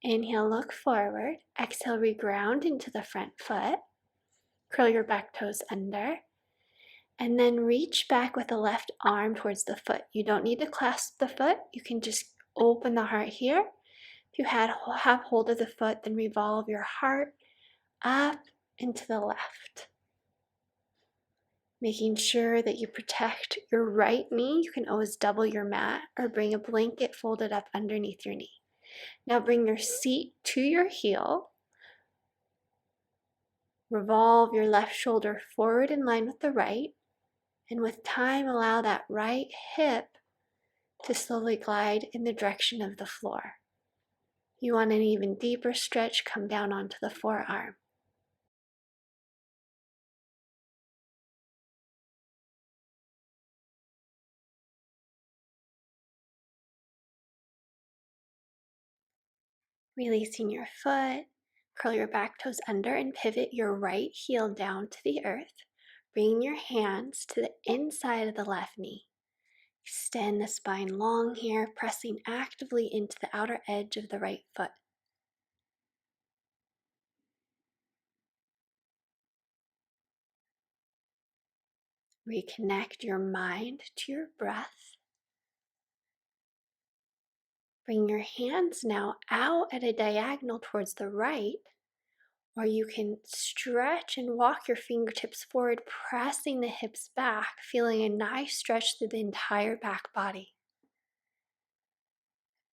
Inhale, look forward. Exhale, reground into the front foot. Curl your back toes under. And then reach back with the left arm towards the foot. You don't need to clasp the foot. You can just open the heart here. If you have hold of the foot, then revolve your heart up and to the left. Making sure that you protect your right knee. You can always double your mat or bring a blanket folded up underneath your knee. Now bring your seat to your heel. Revolve your left shoulder forward in line with the right. And with time, allow that right hip to slowly glide in the direction of the floor. You want an even deeper stretch, come down onto the forearm. Releasing your foot, curl your back toes under and pivot your right heel down to the earth. Bring your hands to the inside of the left knee. Extend the spine long here, pressing actively into the outer edge of the right foot. Reconnect your mind to your breath. Bring your hands now out at a diagonal towards the right, Or you can stretch and walk your fingertips forward, pressing the hips back, feeling a nice stretch through the entire back body.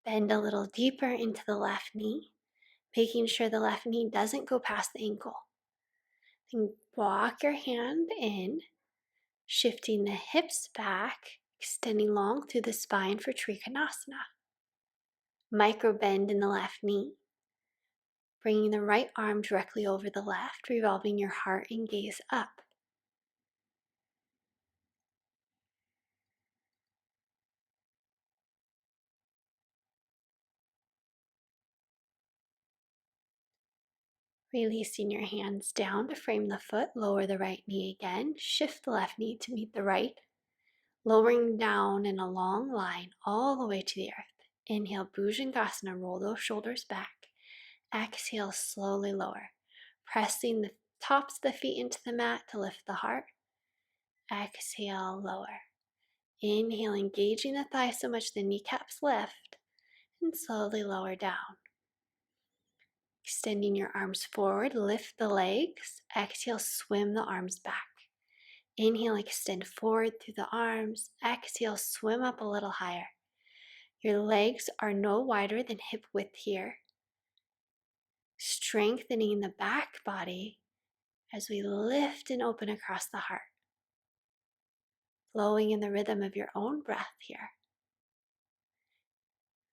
Bend a little deeper into the left knee, making sure the left knee doesn't go past the ankle. Then walk your hand in, shifting the hips back, extending long through the spine for Trikonasana. Micro bend in the left knee, bringing the right arm directly over the left, revolving your heart and gaze up. Releasing your hands down to frame the foot, lower the right knee again, shift the left knee to meet the right, lowering down in a long line all the way to the earth. Inhale, Bhujangasana, roll those shoulders back. Exhale, slowly lower, pressing the tops of the feet into the mat to lift the heart. Exhale, lower. Inhale, engaging the thighs so much the kneecaps lift, and slowly lower down. Extending your arms forward, lift the legs. Exhale, swim the arms back. Inhale, extend forward through the arms. Exhale, swim up a little higher. Your legs are no wider than hip width here. Strengthening the back body as we lift and open across the heart. Flowing in the rhythm of your own breath here.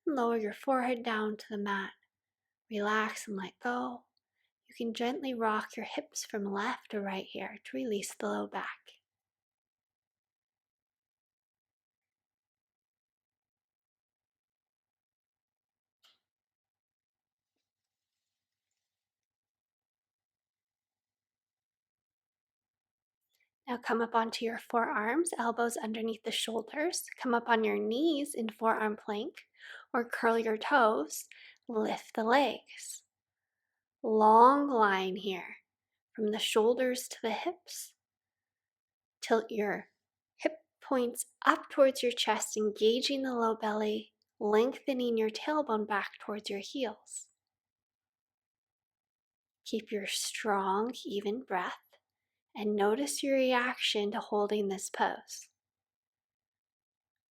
Lower your forehead down to the mat. Relax and let go. You can gently rock your hips from left to right here to release the low back. Now come up onto your forearms, elbows underneath the shoulders. Come up on your knees in forearm plank or curl your toes. Lift the legs. Long line here from the shoulders to the hips. Tilt your hip points up towards your chest, engaging the low belly, lengthening your tailbone back towards your heels. Keep your strong, even breath and notice your reaction to holding this pose.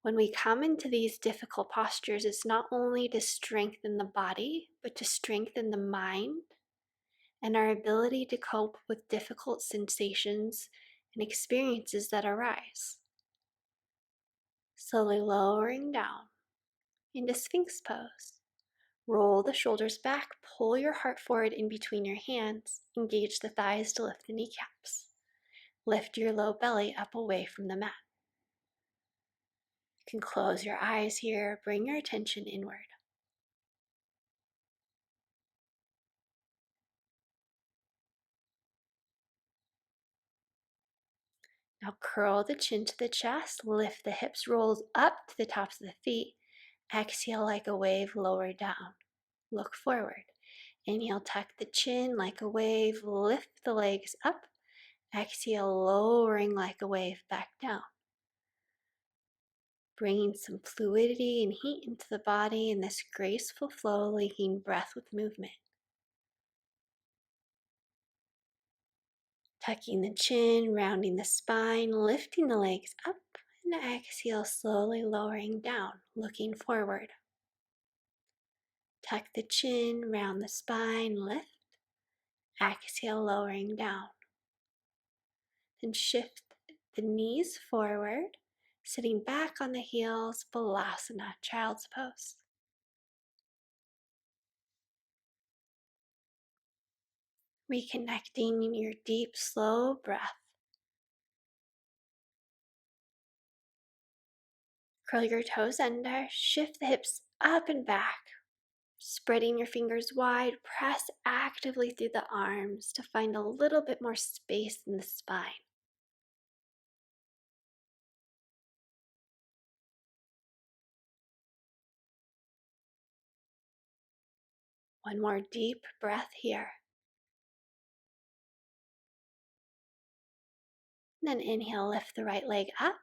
When we come into these difficult postures, it's not only to strengthen the body, but to strengthen the mind and our ability to cope with difficult sensations and experiences that arise. Slowly lowering down into Sphinx pose. Roll the shoulders back, pull your heart forward in between your hands, engage the thighs to lift the kneecaps. Lift your low belly up away from the mat. You can close your eyes here, bring your attention inward. Now curl the chin to the chest, lift the hips, rolls up to the tops of the feet. Exhale like a wave, lower down. Look forward. Inhale, tuck the chin like a wave, lift the legs up. Exhale, lowering like a wave back down. Bringing some fluidity and heat into the body in this graceful flow, linking breath with movement. Tucking the chin, rounding the spine, lifting the legs up, and exhale, slowly lowering down, looking forward. Tuck the chin, round the spine, lift. Exhale, lowering down. Then shift the knees forward, sitting back on the heels, Balasana, child's pose. Reconnecting in your deep, slow breath. Curl your toes under, shift the hips up and back. Spreading your fingers wide, press actively through the arms to find a little bit more space in the spine. One more deep breath here. Then inhale, lift the right leg up.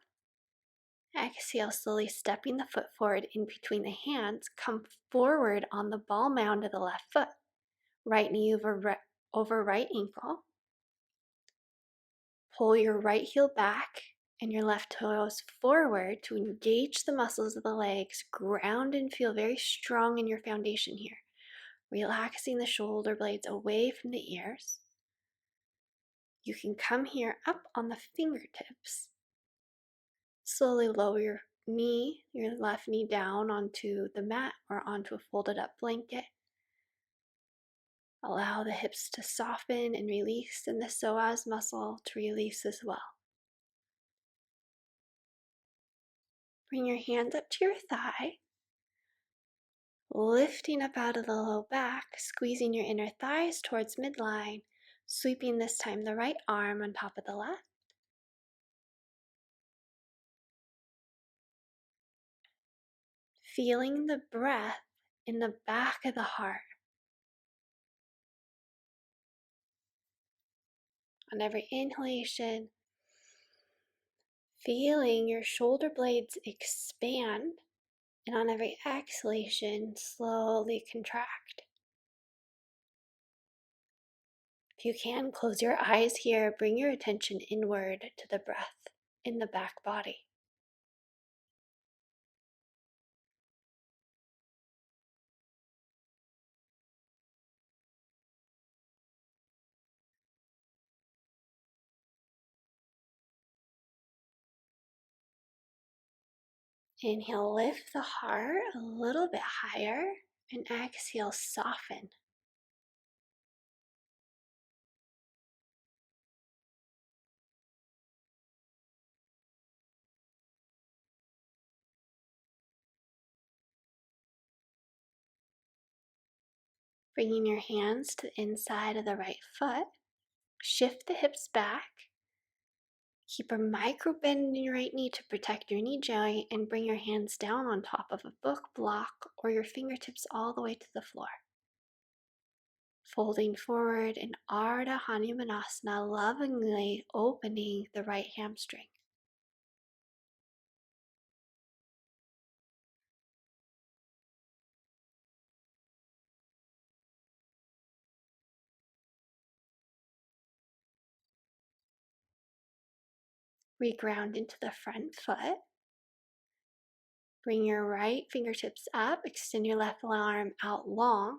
Exhale, slowly stepping the foot forward in between the hands. Come forward on the ball mound of the left foot. Right knee over over right ankle. Pull your right heel back and your left toes forward to engage the muscles of the legs. Ground and feel very strong in your foundation here. Relaxing the shoulder blades away from the ears. You can come here up on the fingertips. Slowly lower your left knee down onto the mat or onto a folded up blanket. Allow the hips to soften and release, and the psoas muscle to release as well. Bring your hands up to your thigh, lifting up out of the low back, squeezing your inner thighs towards midline, sweeping this time the right arm on top of the left. Feeling the breath in the back of the heart. On every inhalation, feeling your shoulder blades expand, and on every exhalation, slowly contract. If you can, close your eyes here, bring your attention inward to the breath in the back body. Inhale, lift the heart a little bit higher, and exhale, soften. Bringing your hands to the inside of the right foot, shift the hips back. Keep a micro bend in your right knee to protect your knee joint, and bring your hands down on top of a book block or your fingertips all the way to the floor. Folding forward in Ardha Hanumanasana, lovingly opening the right hamstring. Reground into the front foot. Bring your right fingertips up, extend your left arm out long,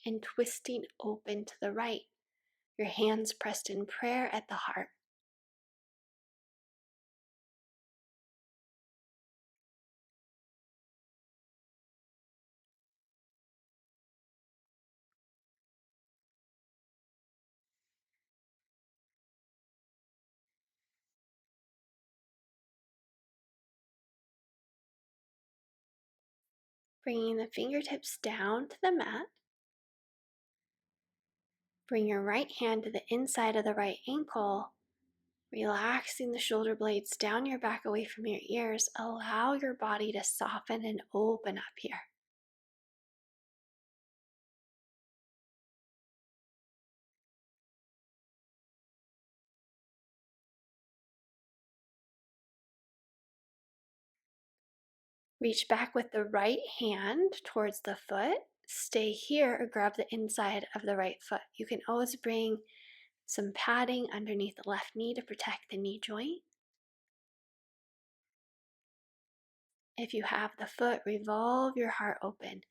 and twisting open to the right. Your hands pressed in prayer at the heart. Bringing the fingertips down to the mat. Bring your right hand to the inside of the right ankle, relaxing the shoulder blades down your back away from your ears. Allow your body to soften and open up here. Reach back with the right hand towards the foot. Stay here or grab the inside of the right foot. You can always bring some padding underneath the left knee to protect the knee joint. If you have the foot, revolve your heart open.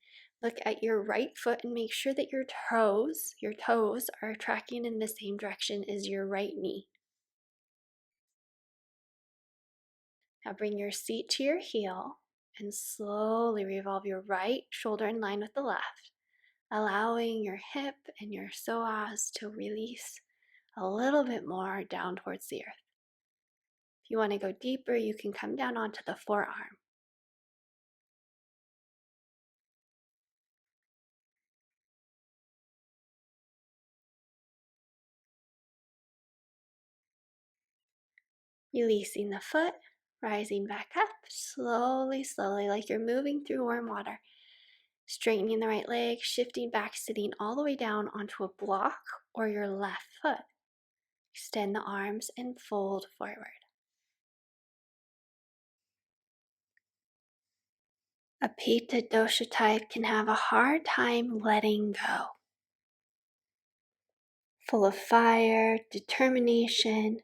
Look at your right foot and make sure that your toes are tracking in the same direction as your right knee. Now bring your seat to your heel and slowly revolve your right shoulder in line with the left, allowing your hip and your psoas to release a little bit more down towards the earth. If you want to go deeper, you can come down onto the forearm. Releasing the foot, rising back up, slowly, like you're moving through warm water. Straightening the right leg, shifting back, sitting all the way down onto a block or your left foot. Extend the arms and fold forward. A Pitta dosha type can have a hard time letting go. full of fire, determination,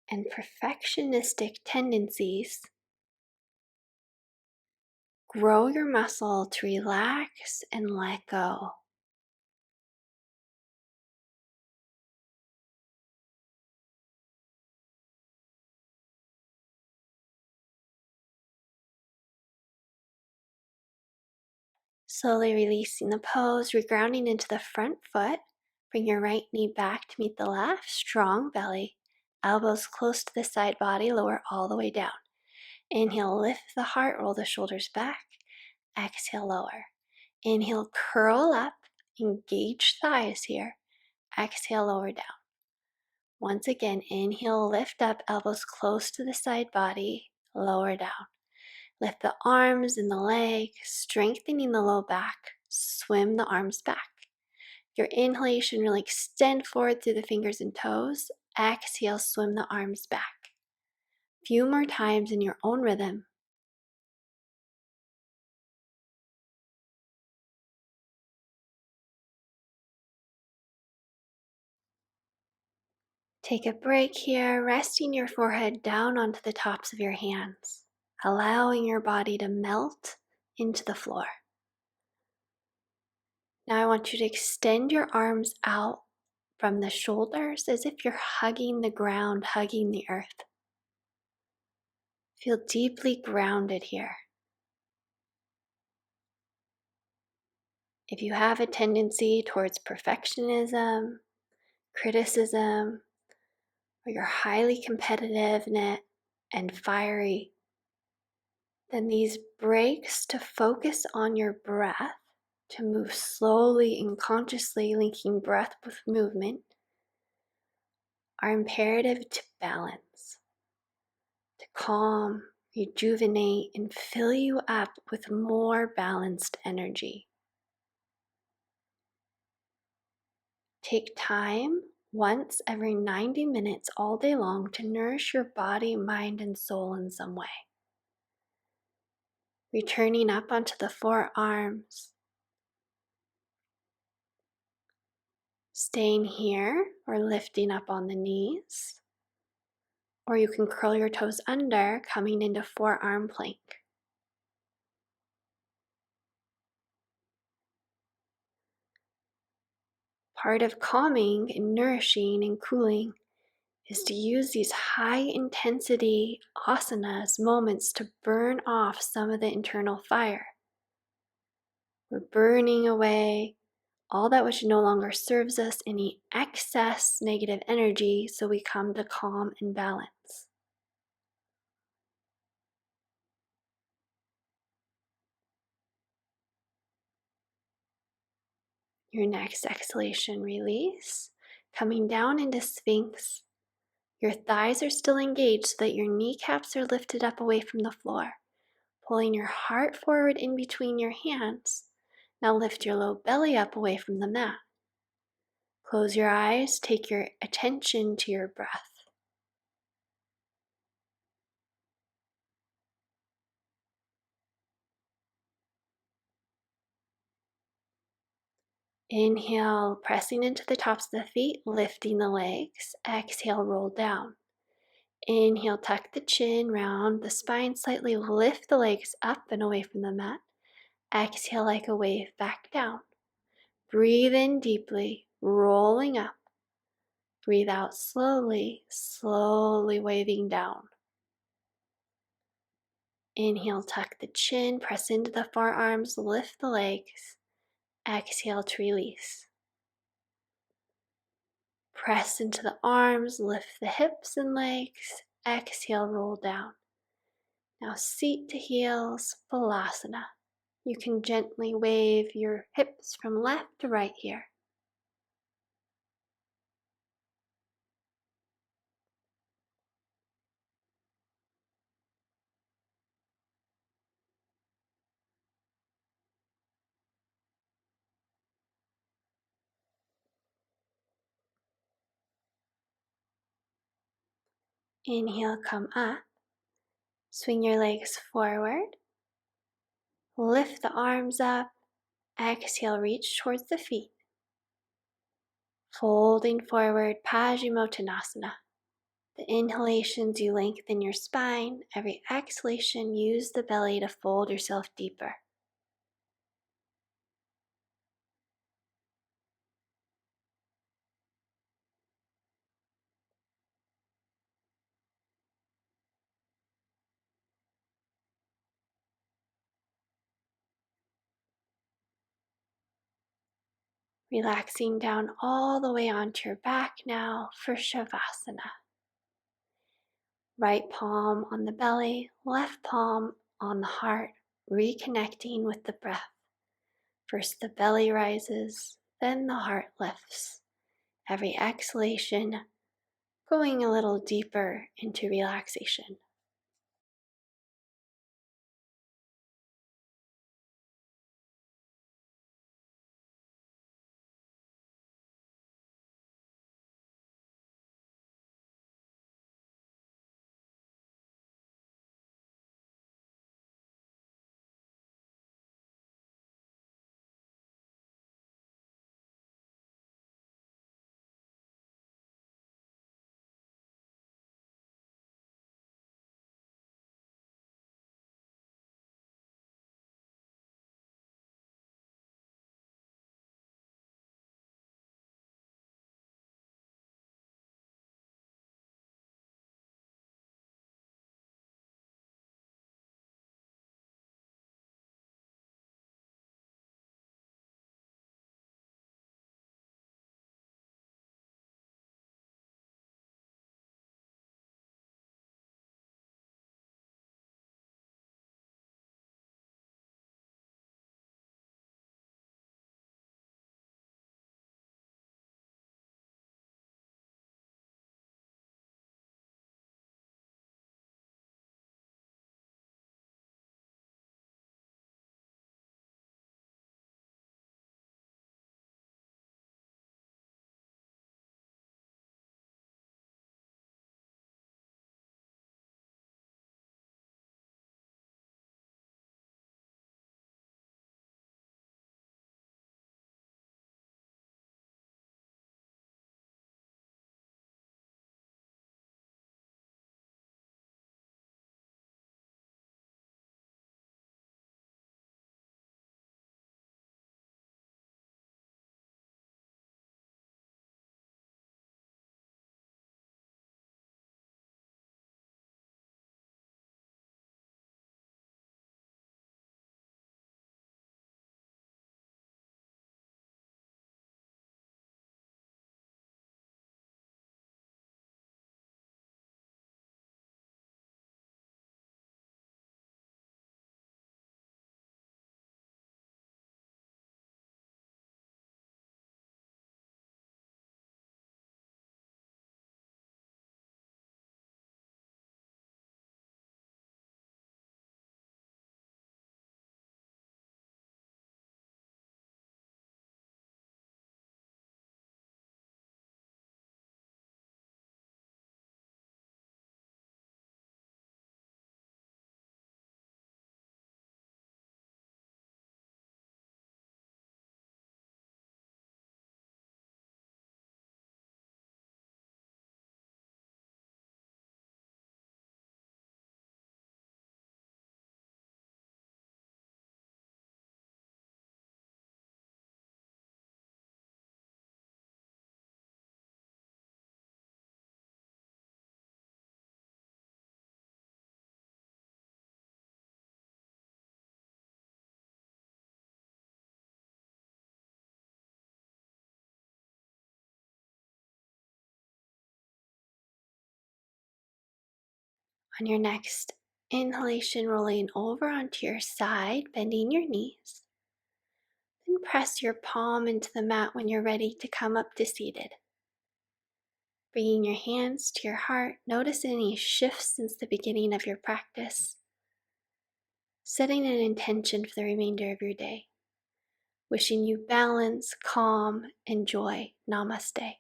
and perfectionistic tendencies, grow your muscle to relax and let go. Slowly releasing the pose, regrounding into the front foot. Bring your right knee back to meet the left, strong belly. Elbows close to the side body, lower all the way down. Inhale, lift the heart, roll the shoulders back. Exhale, lower. Inhale, curl up, engage thighs here. Exhale, lower down. Once again, inhale, lift up, elbows close to the side body, lower down. Lift the arms and the leg, strengthening the low back. Swim the arms back. Your inhalation, really extend forward through the fingers and toes. Exhale, swim the arms back. Few more times in your own rhythm. Take a break here, resting your forehead down onto the tops of your hands, allowing your body to melt into the floor. Now I want you to extend your arms out from the shoulders as if you're hugging the ground, hugging the earth. Feel deeply grounded here. If you have a tendency towards perfectionism, criticism, or you're highly competitive and fiery, then these breaks to focus on your breath, to move slowly and consciously, linking breath with movement, are imperative to balance, to calm, rejuvenate, and fill you up with more balanced energy. Take time once every 90 minutes all day long to nourish your body, mind, and soul in some way. Returning up onto the forearms, staying here or lifting up on the knees, or you can curl your toes under, coming into forearm plank. Part of calming and nourishing and cooling is to use these high intensity asanas moments to burn off some of the internal fire. We're burning away all that which no longer serves us, any excess negative energy, so we come to calm and balance. Your next exhalation, release, coming down into Sphinx. Your thighs are still engaged so that your kneecaps are lifted up away from the floor, pulling your heart forward in between your hands. Now lift your low belly up away from the mat. Close your eyes, take your attention to your breath. Inhale, pressing into the tops of the feet, lifting the legs. Exhale, roll down. Inhale, tuck the chin, round the spine slightly, lift the legs up and away from the mat. Exhale like a wave back down. Breathe in deeply, rolling up. Breathe out slowly, slowly waving down. Inhale, tuck the chin, press into the forearms, lift the legs. Exhale to release. Press into the arms, lift the hips and legs. Exhale, roll down. Now seat to heels, Balasana. You can gently wave your hips from left to right here. Inhale, come up. Swing your legs forward. Lift the arms up. Exhale, reach towards the feet. Folding forward, Paschimottanasana. The inhalations, you lengthen your spine. Every exhalation, use the belly to fold yourself deeper. Relaxing down all the way onto your back now for Shavasana. Right palm on the belly, left palm on the heart, reconnecting with the breath. First the belly rises, then the heart lifts. Every exhalation, going a little deeper into relaxation. On your next inhalation, rolling over onto your side, bending your knees. Then press your palm into the mat when you're ready to come up to seated. Bringing your hands to your heart, notice any shifts since the beginning of your practice. Setting an intention for the remainder of your day. Wishing you balance, calm, and joy. Namaste.